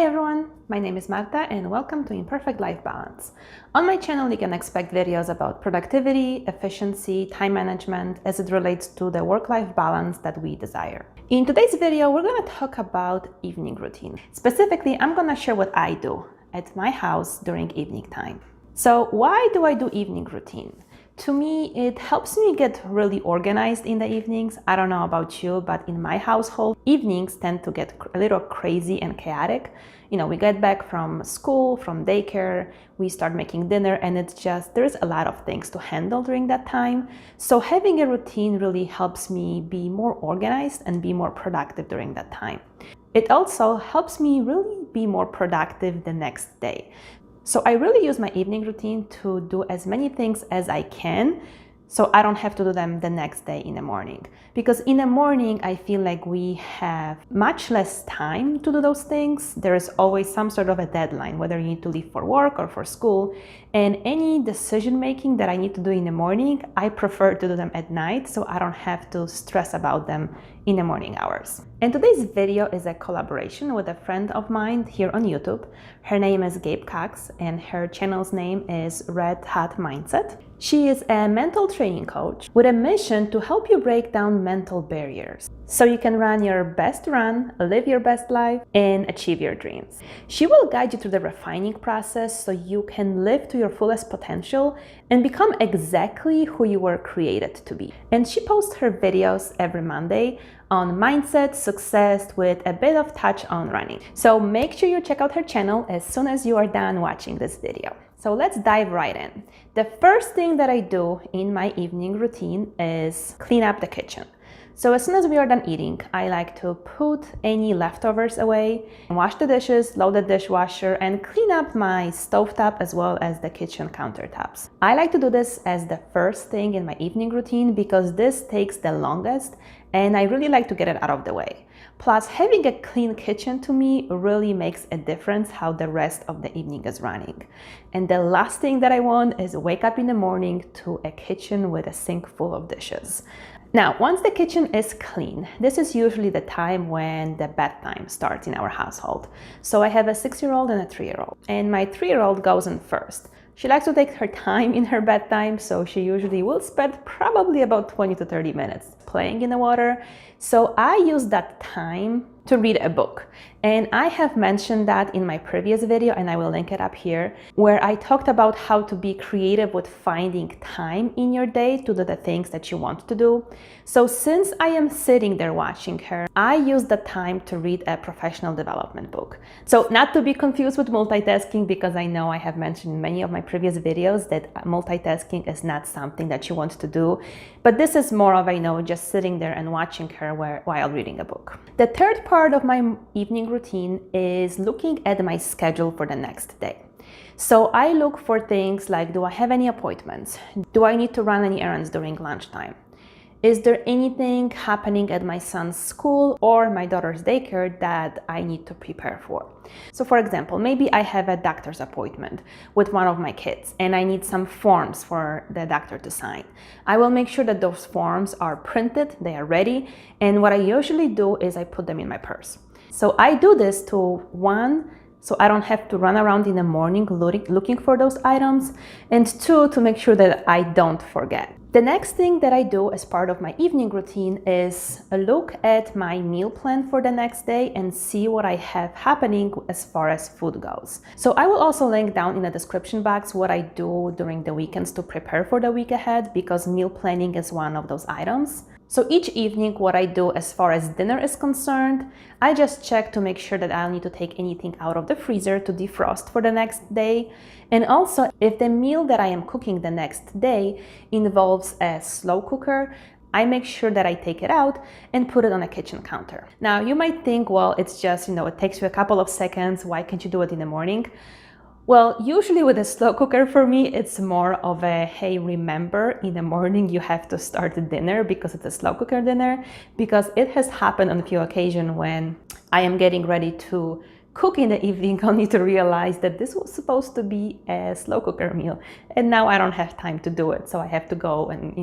Hi everyone, my name is Magda and welcome to Imperfect Life Balance. On my channel you can expect videos about productivity, efficiency, time management as it relates to the work-life balance that we desire. In today's video we're going to talk about evening routine. Specifically, I'm going to share what I do at my house during evening time. So why do I do evening routine? To me, it helps me get really organized in the evenings. I don't know about you, but in my household, evenings tend to get a little crazy and chaotic. You know, we get back from school, from daycare, we start making dinner, and there's a lot of things to handle during that time. So having a routine really helps me be more organized and be more productive during that time. It also helps me really be more productive the next day. So I really use my evening routine to do as many things as I can so I don't have to do them the next day in the morning. Because in the morning, I feel like we have much less time to do those things. There is always some sort of a deadline, whether you need to leave for work or for school. And any decision making that I need to do in the morning, I prefer to do them at night so I don't have to stress about them in the morning hours. And today's video is a collaboration with a friend of mine here on YouTube. Her name is Gabe Cox and her channel's name is Red Hat Mindset. She is a mental training coach with a mission to help you break down mental barriers so you can run your best run, live your best life, and achieve your dreams. She will guide you through the refining process so you can live to your fullest potential and become exactly who you were created to be. And she posts her videos every Monday on mindset, success, with a bit of touch on running. So make sure you check out her channel as soon as you are done watching this video. So let's dive right in. The first thing that I do in my evening routine is clean up the kitchen. So as soon as we are done eating, I like to put any leftovers away, wash the dishes, load the dishwasher, and clean up my stovetop as well as the kitchen countertops. I like to do this as the first thing in my evening routine because this takes the longest and I really like to get it out of the way. Plus, having a clean kitchen to me really makes a difference how the rest of the evening is running. And the last thing that I want is wake up in the morning to a kitchen with a sink full of dishes. Now, once the kitchen is clean, this is usually the time when the bedtime starts in our household. So I have a 6-year-old and a 3-year-old, and my 3-year-old goes in first. She likes to take her time in her bedtime, so she usually will spend probably about 20 to 30 minutes playing in the water. So I use that time to read a book. And I have mentioned that in my previous video, and I will link it up here, where I talked about how to be creative with finding time in your day to do the things that you want to do. So since I am sitting there watching her, I use the time to read a professional development book. So not to be confused with multitasking, because I know I have mentioned in many of my previous videos that multitasking is not something that you want to do. But this is more of, just sitting there and watching her while reading a book. The third part of my evening routine is looking at my schedule for the next day. So I look for things like, do I have any appointments? Do I need to run any errands during lunchtime? Is there anything happening at my son's school or my daughter's daycare that I need to prepare for? So for example, maybe I have a doctor's appointment with one of my kids and I need some forms for the doctor to sign. I will make sure that those forms are printed, they are ready, and what I usually do is I put them in my purse. So I do this so I don't have to run around in the morning looking for those items, and 2, to make sure that I don't forget. The next thing that I do as part of my evening routine is a look at my meal plan for the next day and see what I have happening as far as food goes. So I will also link down in the description box what I do during the weekends to prepare for the week ahead, because meal planning is one of those items. So each evening, what I do as far as dinner is concerned, I just check to make sure that I don't need to take anything out of the freezer to defrost for the next day. And also, if the meal that I am cooking the next day involves a slow cooker, I make sure that I take it out and put it on a kitchen counter. Now, you might think, well, it's just, it takes you a couple of seconds. Why can't you do it in the morning? Well, usually with a slow cooker for me, it's more of a, hey, remember in the morning you have to start the dinner because it's a slow cooker dinner, because it has happened on a few occasions when I am getting ready to cook in the evening only to realize that this was supposed to be a slow cooker meal and now I don't have time to do it, so I have to go and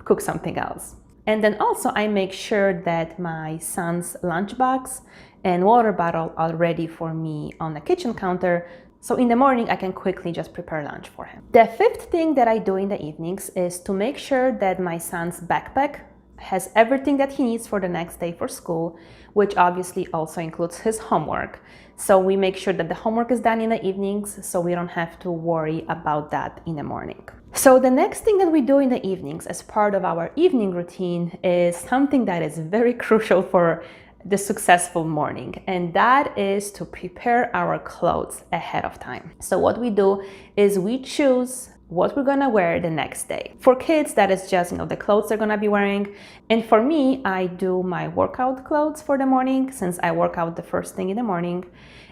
cook something else. And then also I make sure that my son's lunchbox and water bottle are ready for me on the kitchen counter, so in the morning I can quickly just prepare lunch for him. The fifth thing that I do in the evenings is to make sure that my son's backpack has everything that he needs for the next day for school, which obviously also includes his homework. So we make sure that the homework is done in the evenings so we don't have to worry about that in the morning. So the next thing that we do in the evenings as part of our evening routine is something that is very crucial for the successful morning, and that is to prepare our clothes ahead of time. So what we do is we choose what we're gonna wear the next day. For kids, that is just, the clothes they're gonna be wearing. And for me, I do my workout clothes for the morning, since I work out the first thing in the morning,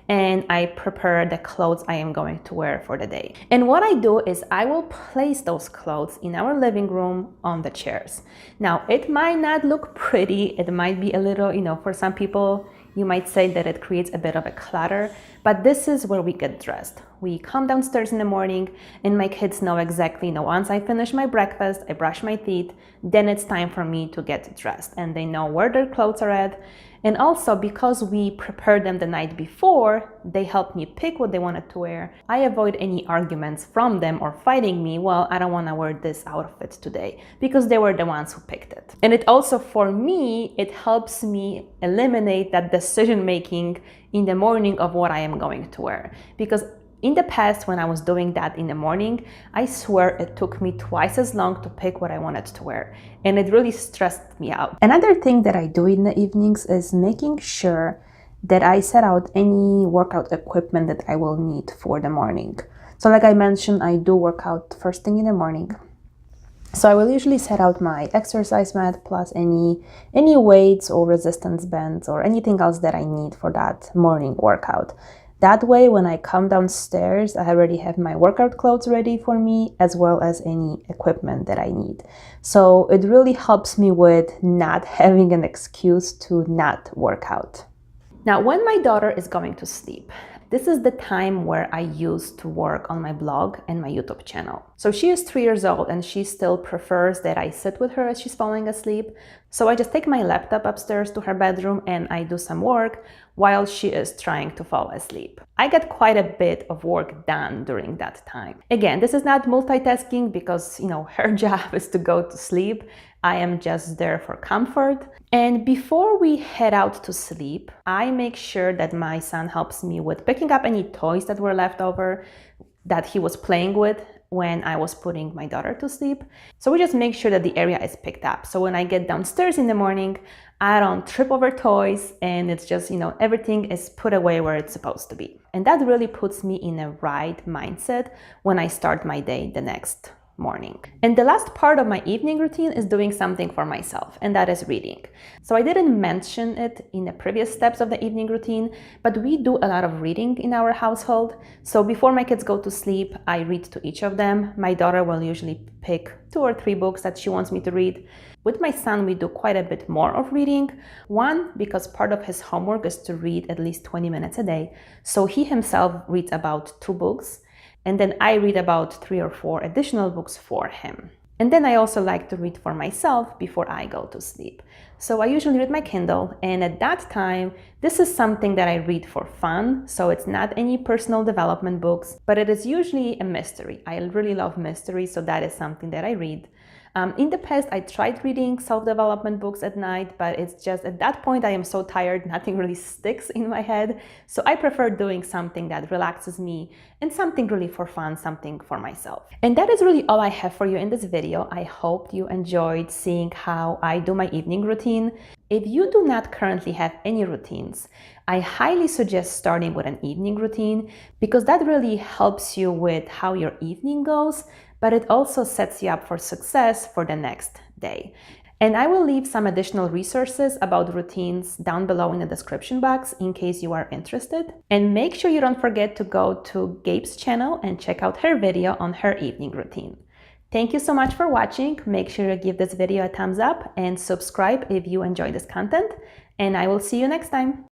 and I prepare the clothes I am going to wear for the day. And what I do is I will place those clothes in our living room on the chairs. Now, it might not look pretty, it might be a little, for some people, you might say that it creates a bit of a clutter, but this is where we get dressed. We come downstairs in the morning and my kids know exactly, once I finish my breakfast, I brush my teeth, then it's time for me to get dressed, and they know where their clothes are at. And also, because we prepared them the night before, they help me pick what they wanted to wear. I avoid any arguments from them or fighting me, well, I don't want to wear this outfit today, because they were the ones who picked it. And it also, for me, it helps me eliminate that decision making in the morning of what I am going to wear. Because in the past, when I was doing that in the morning, I swear it took me twice as long to pick what I wanted to wear, and it really stressed me out. Another thing that I do in the evenings is making sure that I set out any workout equipment that I will need for the morning. So like I mentioned, I do work out first thing in the morning. So I will usually set out my exercise mat plus any weights or resistance bands or anything else that I need for that morning workout. That way, when I come downstairs, I already have my workout clothes ready for me, as well as any equipment that I need. So it really helps me with not having an excuse to not work out. Now, when my daughter is going to sleep, this is the time where I use to work on my blog and my YouTube channel. So she is 3 years old and she still prefers that I sit with her as she's falling asleep. So I just take my laptop upstairs to her bedroom and I do some work while she is trying to fall asleep. I get quite a bit of work done during that time. Again, this is not multitasking because, her job is to go to sleep. I am just there for comfort. And before we head out to sleep, I make sure that my son helps me with picking up any toys that were left over that he was playing with when I was putting my daughter to sleep. So we just make sure that the area is picked up. So when I get downstairs in the morning, I don't trip over toys and it's just, everything is put away where it's supposed to be. And that really puts me in a right mindset when I start my day the next morning. And the last part of my evening routine is doing something for myself, and that is reading. So I didn't mention it in the previous steps of the evening routine, but we do a lot of reading in our household. So before my kids go to sleep, I read to each of them. My daughter will usually pick 2 or 3 books that she wants me to read. With my son, we do quite a bit more of reading. One, because part of his homework is to read at least 20 minutes a day. So he himself reads about 2 books. And then I read about 3 or 4 additional books for him. And then I also like to read for myself before I go to sleep. So I usually read my Kindle, and at that time, this is something that I read for fun. So it's not any personal development books, but it is usually a mystery. I really love mysteries, so that is something that I read. In the past, I tried reading self-development books at night, but it's just at that point I am so tired, nothing really sticks in my head. So I prefer doing something that relaxes me and something really for fun, something for myself. And that is really all I have for you in this video. I hope you enjoyed seeing how I do my evening routine. If you do not currently have any routines, I highly suggest starting with an evening routine because that really helps you with how your evening goes, but it also sets you up for success for the next day. And I will leave some additional resources about routines down below in the description box in case you are interested. And make sure you don't forget to go to Gabe's channel and check out her video on her evening routine. Thank you so much for watching. Make sure to give this video a thumbs up and subscribe if you enjoy this content. And I will see you next time.